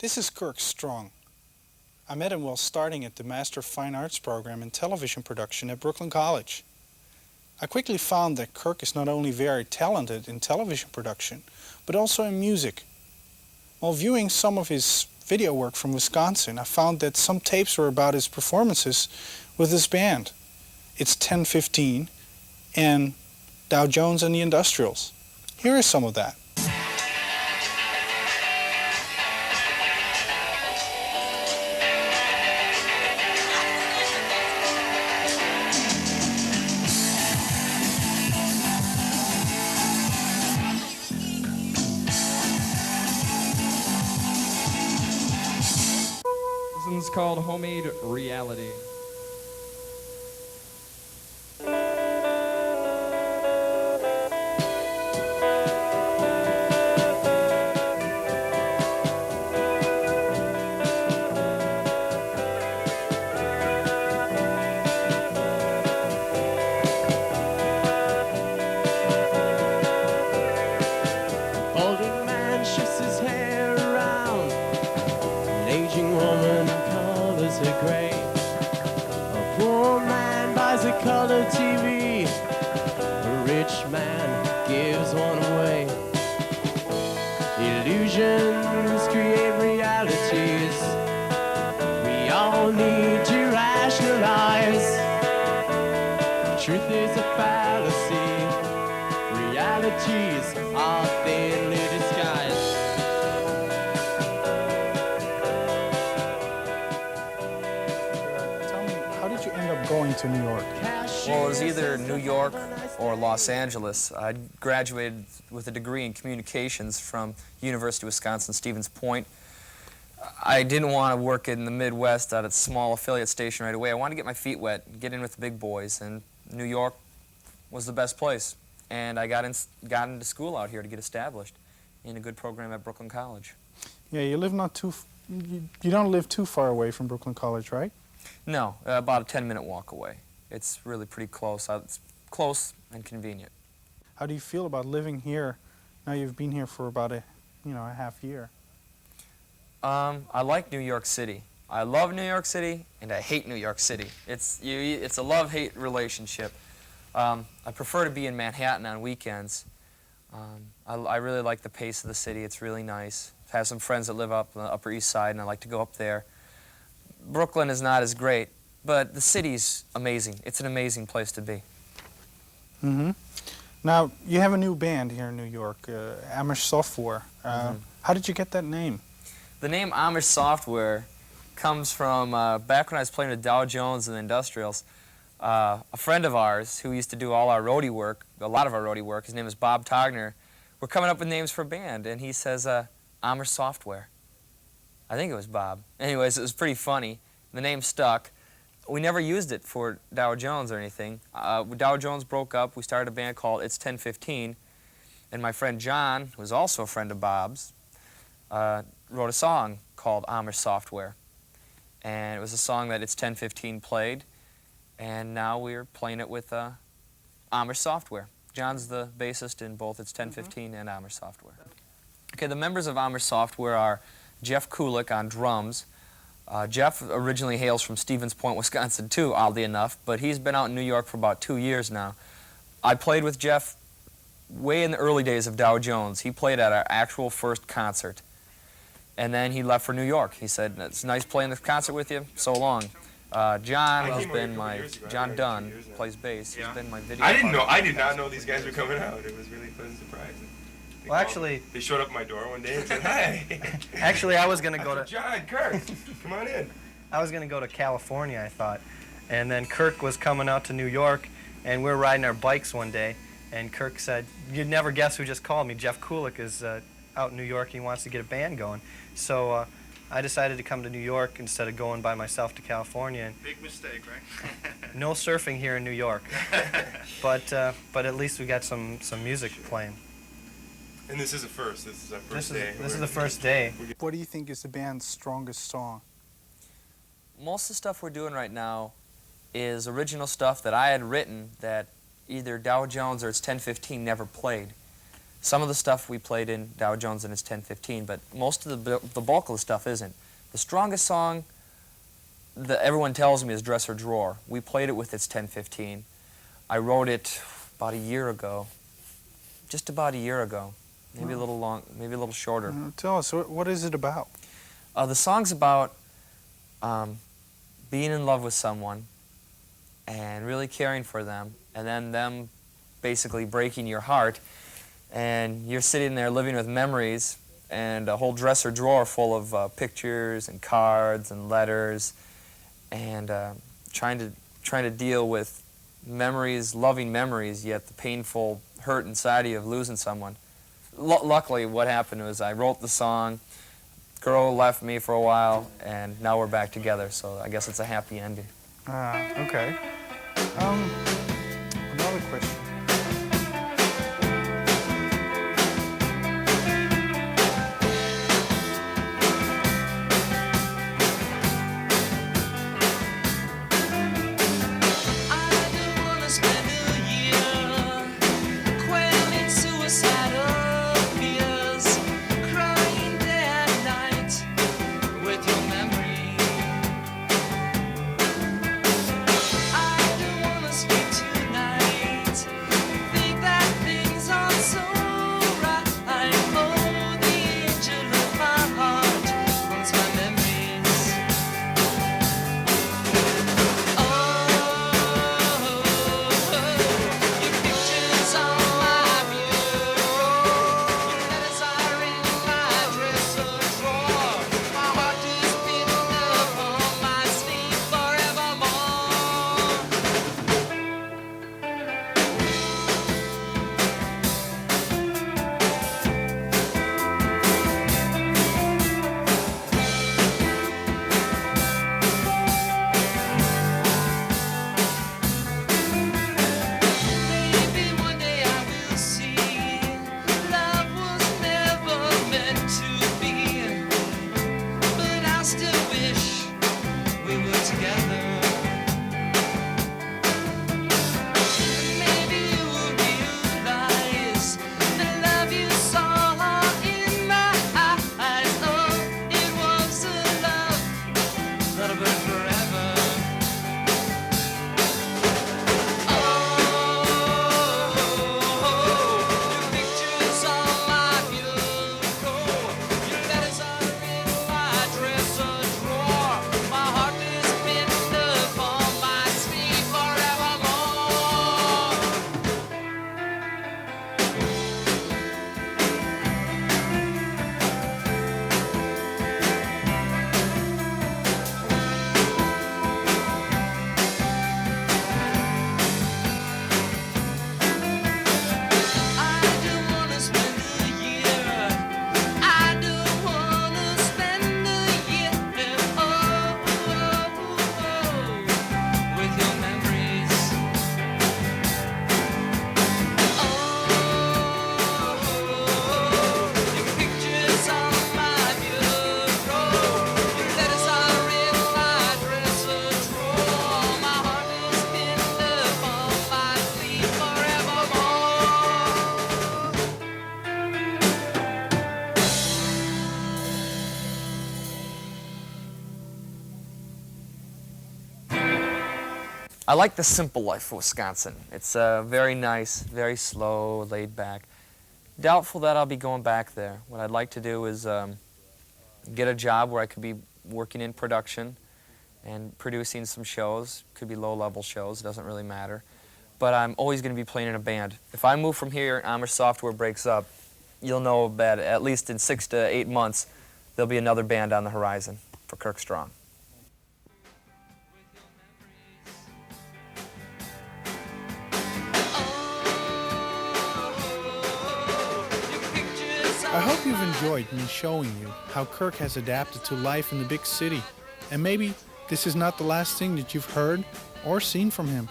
This is Kirk Strong. I met him while starting at the Master of Fine Arts program in television production at Brooklyn College. I quickly found that Kirk is not only very talented in television production, but also in music. While viewing some of his video work from Wisconsin, I found that some tapes were about his performances with his band. It's 10:15 and Dow Jones and the Industrials. Here is some of that. This one's called Homemade Reality. Older man shifts his hair around. An aging woman colors her gray. A poor man buys a color TV. A rich man gives one away. Illusions create realities. We all need to rationalize. Truth is a fallacy. Realities are thinly disguised. Tell me, how did you end up going to New York? Well, it was either New York or Los Angeles. I graduated with a degree in communications from University of Wisconsin-Stevens Point. I didn't want to work in the Midwest at a small affiliate station right away. I wanted to get my feet wet, get in with the big boys, and New York was the best place. And I got into school out here to get established in a good program at Brooklyn College. Yeah, you don't live too far away from Brooklyn College, right? No, about a 10-minute walk away. It's really pretty close. It's close and convenient. How do you feel about living here? Now you've been here for about a half year. I like New York City. I love New York City, and I hate New York City. It's a love-hate relationship. I prefer to be in Manhattan on weekends. I really like the pace of the city. It's really nice. I have some friends that live up on the Upper East Side, and I like to go up there. Brooklyn is not as great, but the city's amazing. It's an amazing place to be. Mm-hmm. Now, you have a new band here in New York, Amish Software. How did you get that name? The name Amish Software comes from back when I was playing with Dow Jones and the Industrials. A friend of ours who used to do all our roadie work, a lot of our roadie work, his name is Bob Togner, we're coming up with names for a band, and he says, Amish Software. I think it was Bob. Anyways, it was pretty funny. The name stuck. We never used it for Dow Jones or anything. Dow Jones broke up. We started a band called It's 10:15, and my friend John, who was also a friend of Bob's, wrote a song called Amish Software. And it was a song that It's 10:15 played, and now we're playing it with Amish Software. John's the bassist in both It's 10:15 and Amish Software. Okay, the members of Amish Software are Jeff Kulik on drums. Jeff originally hails from Stevens Point, Wisconsin too, oddly enough, but he's been out in New York for about 2 years now. I played with Jeff way in the early days of Dow Jones. He played at our actual first concert, and then he left for New York. He said, "It's nice playing this concert with you, so long." John has been John Dunn plays bass. He's been my video. I did not know these guys were coming out. It was really a pleasant surprise. Well, actually, they showed up at my door one day and said, "Hey." Actually, I was gonna go to John, Kirk, come on in. I was gonna go to California, I thought, and then Kirk was coming out to New York, and we were riding our bikes one day, and Kirk said, "You'd never guess who just called me. Jeff Kulik is out in New York. He wants to get a band going." So I decided to come to New York instead of going by myself to California. And big mistake, right? no surfing here in New York, but at least we got some music playing. And this is a first. This is our first day. This is the first day. What do you think is the band's strongest song? Most of the stuff we're doing right now is original stuff that I had written that either Dow Jones or It's 10:15 never played. Some of the stuff we played in Dow Jones in its 10-15, but most of the bulk of the stuff isn't. The strongest song that everyone tells me is Dresser Drawer. We played it with its 10-15. I wrote it about a year ago, just about a year ago, maybe a little long, maybe a little shorter. Tell us, what is it about? The song's about being in love with someone and really caring for them, and then them basically breaking your heart, and you're sitting there living with memories and a whole dresser drawer full of pictures and cards and letters, and trying to deal with memories, loving memories, yet the painful hurt inside of you of losing someone. Luckily, what happened was I wrote the song, girl left me for a while, and now we're back together, so I guess it's a happy ending. Okay. Another question. I like the simple life of Wisconsin. It's very nice, very slow, laid back. Doubtful that I'll be going back there. What I'd like to do is get a job where I could be working in production and producing some shows. Could be low-level shows, doesn't really matter. But I'm always going to be playing in a band. If I move from here and Amish Software breaks up, you'll know that at least in 6 to 8 months, there'll be another band on the horizon for Kirk Strong. I hope you've enjoyed me showing you how Kirk has adapted to life in the big city. And maybe this is not the last thing that you've heard or seen from him.